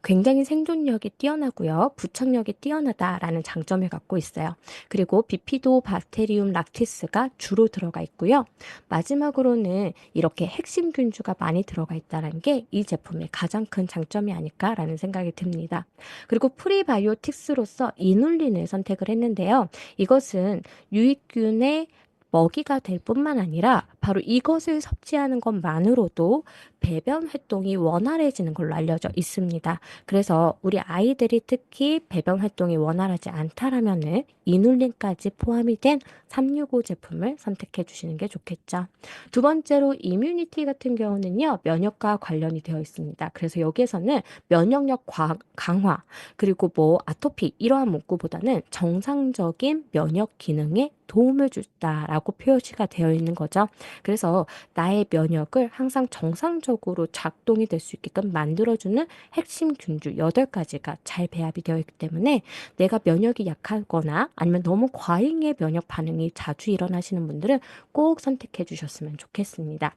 Speaker 1: 굉장히 생존력이 뛰어나고요. 부착력이 뛰어나다라는 장점을 갖고 있어요. 그리고 비피도 박테리움 락티스가 주로 들어가 있고요. 마지막으로는 이렇게 핵심 균주가 많이 들어가 있다는 게 이 제품의 가장 큰 장점이 아닐까라는 생각이 듭니다. 그리고 프리바이오틱스로서 이눌린을 선택을 했는데요. 이것은 유익균의 먹이가 될 뿐만 아니라 바로 이것을 섭취하는 것만으로도 배변 활동이 원활해지는 걸로 알려져 있습니다. 그래서 우리 아이들이 특히 배변 활동이 원활하지 않다라면은 이눌린까지 포함이 된 365 제품을 선택해 주시는 게 좋겠죠. 두 번째로 이뮤니티 같은 경우는요. 면역과 관련이 되어 있습니다. 그래서 여기에서는 면역력 강화 그리고 뭐 아토피 이러한 문구보다는 정상적인 면역 기능에 도움을 준다라고 표시가 되어 있는 거죠. 그래서 나의 면역을 항상 정상적으로 작동이 될 수 있게끔 만들어주는 핵심 균주 8가지가 잘 배합이 되어 있기 때문에 내가 면역이 약하거나 아니면 너무 과잉의 면역 반응이 자주 일어나시는 분들은 꼭 선택해 주셨으면 좋겠습니다.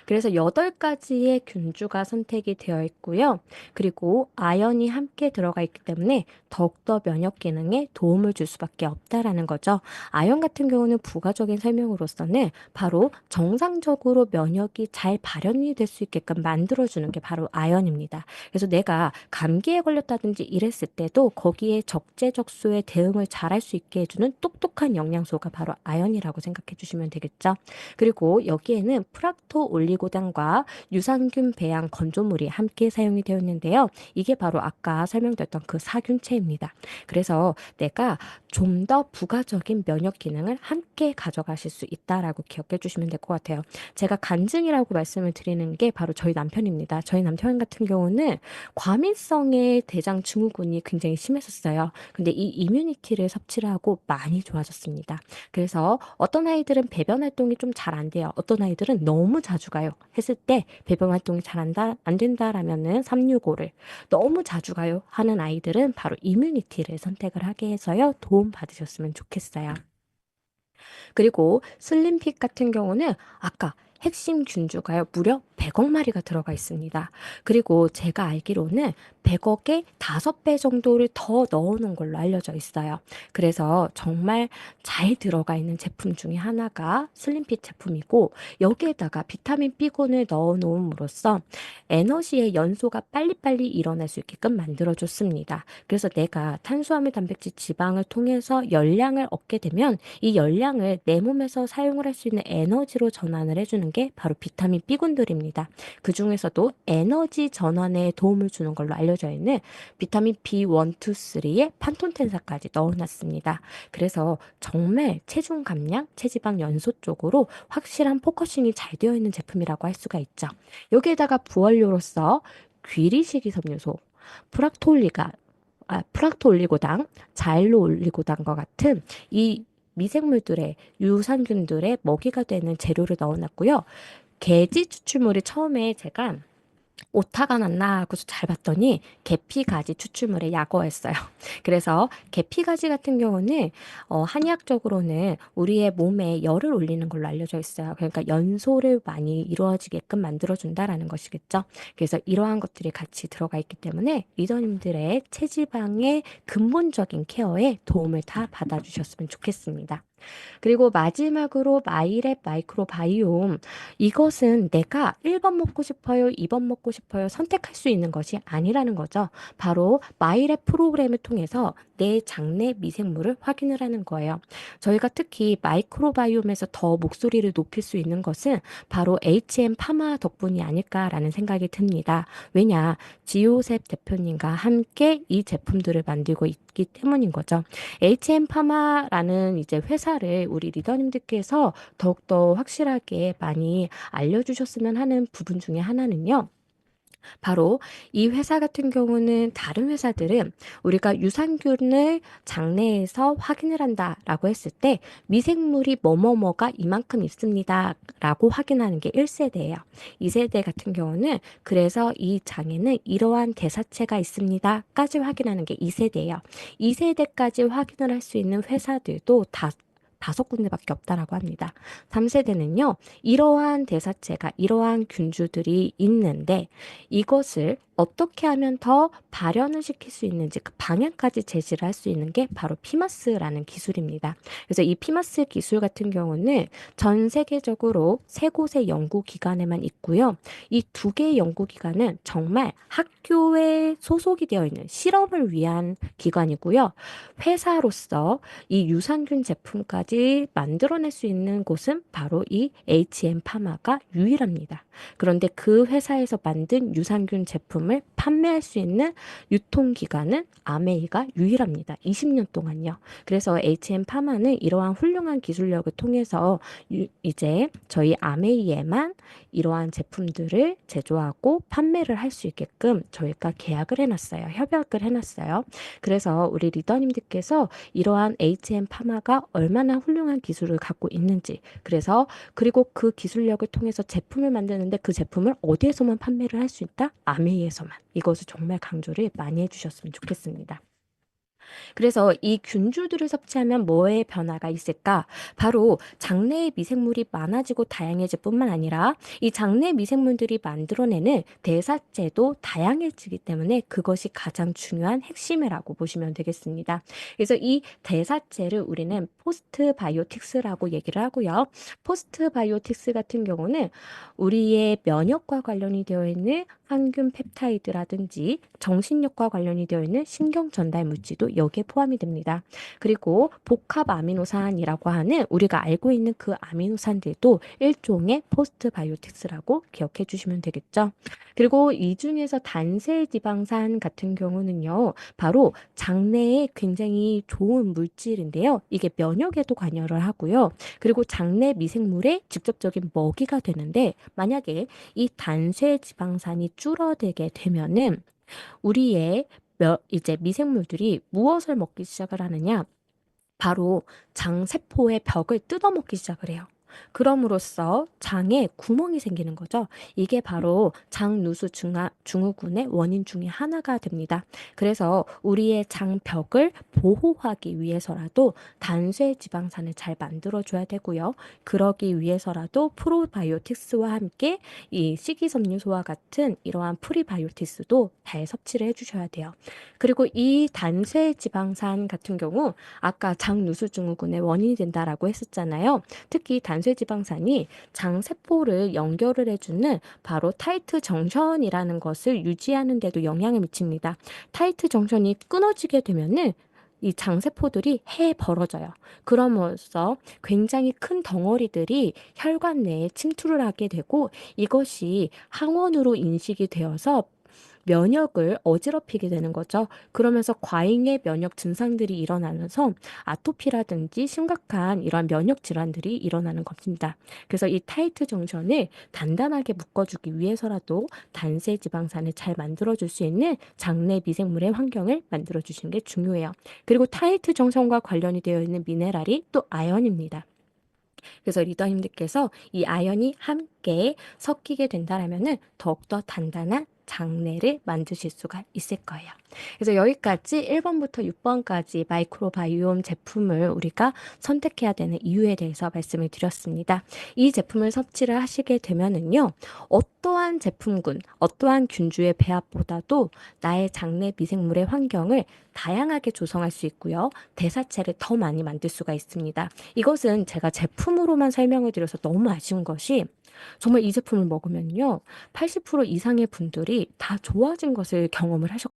Speaker 1: 그래서 8가지의 균주가 선택이 되어 있고요. 그리고 아연이 함께 들어가 있기 때문에 더욱더 면역 기능에 도움을 줄 수밖에 없다라는 거죠. 아연 같은 경우는 부가적인 설명으로서는 바로 정상적으로 면역이 잘 발현이 될 수 있게끔 만들어주는 게 바로 아연입니다. 그래서 내가 감기에 걸렸다든지 이랬을 때도 거기에 적재적소에 대응을 잘할 수 있게 해주는 똑똑한 영양소가 바로 아연이라고 생각해 주시면 되겠죠. 그리고 여기에는 프락토 올리고당과 유산균 배양 건조물이 함께 사용이 되어 있는데요. 이게 바로 아까 설명드렸던 그 사균체입니다. 그래서 내가 좀 더 부가적인 면역 기능을 함께 가져가실 수 있다라고 기억해 주시면 될 것 같아요. 제가 간증이라고 말씀을 드리는 게 바로 저희 남편입니다. 저희 남편 같은 경우는 과민성의 대장 증후군이 굉장히 심했었어요. 근데 이 이뮤니티를 섭취를 하고 많이 좋아졌습니다. 그래서 어떤 아이들은 배변 활동이 좀 잘 안 돼요. 어떤 아이들은 너무 자주 가요. 했을 때 배변 활동이 잘 안 된다라면은 365를 너무 자주 가요 하는 아이들은 바로 이뮤니티를 선택을 하게 해서요. 도움 받으셨으면 좋겠어요. 그리고 슬림픽 같은 경우는 아까 핵심 균주가요. 무려 100억 마리가 들어가 있습니다. 그리고 제가 알기로는 100억에 5배 정도를 더 넣어놓은 걸로 알려져 있어요. 그래서 정말 잘 들어가 있는 제품 중에 하나가 슬림핏 제품이고 여기에다가 비타민 B군을 넣어놓음으로써 에너지의 연소가 빨리빨리 일어날 수 있게끔 만들어줬습니다. 그래서 내가 탄수화물, 단백질, 지방을 통해서 열량을 얻게 되면 이 열량을 내 몸에서 사용을 할 수 있는 에너지로 전환을 해주는 게 바로 비타민 B군들입니다. 그 중에서도 에너지 전환에 도움을 주는 걸로 알려져 있는 비타민 B1, 2, 3에 판톤텐사까지 넣어놨습니다. 그래서 정말 체중 감량, 체지방 연소 쪽으로 확실한 포커싱이 잘 되어 있는 제품이라고 할 수가 있죠. 여기에다가 부원료로서 귀리식이섬유소, 프락톨리가 프락톨리고당, 자일로올리고당과 같은 이 미생물들의 유산균들의 먹이가 되는 재료를 넣어놨고요. 게지 추출물이 처음에 제가 오타가 났나 하고서 잘 봤더니 계피가지 추출물의 약어였어요. 그래서 계피가지 같은 경우는 한의학적으로는 우리의 몸에 열을 올리는 걸로 알려져 있어요. 그러니까 연소를 많이 이루어지게끔 만들어준다라는 것이겠죠. 그래서 이러한 것들이 같이 들어가 있기 때문에 리더님들의 체지방의 근본적인 케어에 도움을 다 받아주셨으면 좋겠습니다. 그리고 마지막으로 마이랩 마이크로바이옴. 이것은 내가 1번 먹고 싶어요, 2번 먹고 싶어요 선택할 수 있는 것이 아니라는 거죠. 바로 마이랩 프로그램을 통해서 내 장내 미생물을 확인을 하는 거예요. 저희가 특히 마이크로바이옴에서 더 목소리를 높일 수 있는 것은 바로 HM 파마 덕분이 아닐까라는 생각이 듭니다. 왜냐, 지오셉 대표님과 함께 이 제품들을 만들고 있기 때문인 거죠. HM 파마라는 이제 회사를 우리 리더님들께서 더욱더 확실하게 많이 알려주셨으면 하는 부분 중에 하나는요. 바로 이 회사 같은 경우는 다른 회사들은 우리가 유산균을 장내에서 확인을 한다라고 했을 때 미생물이 뭐뭐뭐가 이만큼 있습니다라고 확인하는 게 1세대예요. 2세대 같은 경우는 그래서 이 장에는 이러한 대사체가 있습니다까지 확인하는 게 2세대예요. 2세대까지 확인을 할 수 있는 회사들도 다섯 군데밖에 없다라고 합니다. 3세대는요, 이러한 대사체가, 이러한 균주들이 있는데 이것을 어떻게 하면 더 발현을 시킬 수 있는지 그 방향까지 제시를 할 수 있는 게 바로 피마스라는 기술입니다. 그래서 이 피마스 기술 같은 경우는 전 세계적으로 세 곳의 연구기관에만 있고요. 이 두 개의 연구기관은 정말 학교에 소속이 되어 있는 실험을 위한 기관이고요. 회사로서 이 유산균 제품까지 만들어낼 수 있는 곳은 바로 이 HM 파마가 유일합니다. 그런데 그 회사에서 만든 유산균 제품을 판매할 수 있는 유통기관은 아메이가 유일합니다. 20년 동안요. 그래서 HM 파마는 이러한 훌륭한 기술력을 통해서 이제 저희 아메이에만 이러한 제품들을 제조하고 판매를 할 수 있게끔 저희가 계약을 해놨어요. 협약을 해놨어요. 그래서 우리 리더님들께서 이러한 HM 파마가 얼마나 훌륭한 기술을 갖고 있는지, 그리고 그 기술력을 통해서 제품을 만드는데 그 제품을 어디에서만 판매를 할 수 있다? 아메이에서만. 이것을 정말 강조를 많이 해주셨으면 좋겠습니다. 그래서 이 균주들을 섭취하면 뭐의 변화가 있을까? 바로 장내의 미생물이 많아지고 다양해질 뿐만 아니라 이 장내 미생물들이 만들어내는 대사체도 다양해지기 때문에 그것이 가장 중요한 핵심이라고 보시면 되겠습니다. 그래서 이 대사체를 우리는 포스트 바이오틱스라고 얘기를 하고요. 포스트 바이오틱스 같은 경우는 우리의 면역과 관련이 되어 있는 항균 펩타이드라든지 정신력과 관련이 되어 있는 신경 전달 물질도 여기에 포함이 됩니다. 그리고 복합 아미노산이라고 하는 우리가 알고 있는 그 아미노산들도 일종의 포스트 바이오틱스라고 기억해 주시면 되겠죠. 그리고 이 중에서 단세 지방산 같은 경우는요, 바로 장내에 굉장히 좋은 물질인데요. 이게 면역에도 관여를 하고요. 그리고 장내 미생물의 직접적인 먹이가 되는데, 만약에 이 단세 지방산이 줄어들게 되면은 우리의 이제 미생물들이 무엇을 먹기 시작을 하느냐? 바로 장세포의 벽을 뜯어먹기 시작을 해요. 그럼으로써 장에 구멍이 생기는 거죠. 이게 바로 장누수 증후군의 원인 중에 하나가 됩니다. 그래서 우리의 장벽을 보호하기 위해서라도 단쇄 지방산을 잘 만들어줘야 되고요. 그러기 위해서라도 프로바이오틱스와 함께 이 식이섬유소와 같은 이러한 프리바이오틱스도 잘 섭취를 해주셔야 돼요. 그리고 이 단쇄 지방산 같은 경우 아까 장누수증후군의 원인이 된다라고 했었잖아요. 특히 단쇄지방산이 장세포를 연결을 해주는 바로 타이트 정션이라는 것을 유지하는 데도 영향을 미칩니다. 타이트 정션이 끊어지게 되면은 이 장세포들이 해 벌어져요. 그럼으로써 굉장히 큰 덩어리들이 혈관 내에 침투를 하게 되고 이것이 항원으로 인식이 되어서 면역을 어지럽히게 되는 거죠. 그러면서 과잉의 면역 증상들이 일어나면서 아토피라든지 심각한 이러한 면역 질환들이 일어나는 겁니다. 그래서 이 타이트 정션을 단단하게 묶어주기 위해서라도 단세 지방산을 잘 만들어줄 수 있는 장내 미생물의 환경을 만들어주시는 게 중요해요. 그리고 타이트 정션과 관련이 되어 있는 미네랄이 또 아연입니다. 그래서 리더님들께서 이 아연이 함께 섞이게 된다라면은 더욱더 단단한 장내를 만드실 수가 있을 거예요. 그래서 여기까지 1번부터 6번까지 마이크로바이옴 제품을 우리가 선택해야 되는 이유에 대해서 말씀을 드렸습니다. 이 제품을 섭취를 하시게 되면은요, 어떠한 제품군, 어떠한 균주의 배합보다도 나의 장내 미생물의 환경을 다양하게 조성할 수 있고요, 대사체를 더 많이 만들 수가 있습니다. 이것은 제가 제품으로만 설명을 드려서 너무 아쉬운 것이 정말 이 제품을 먹으면요, 80% 이상의 분들이 다 좋아진 것을 경험을 하셨거든요.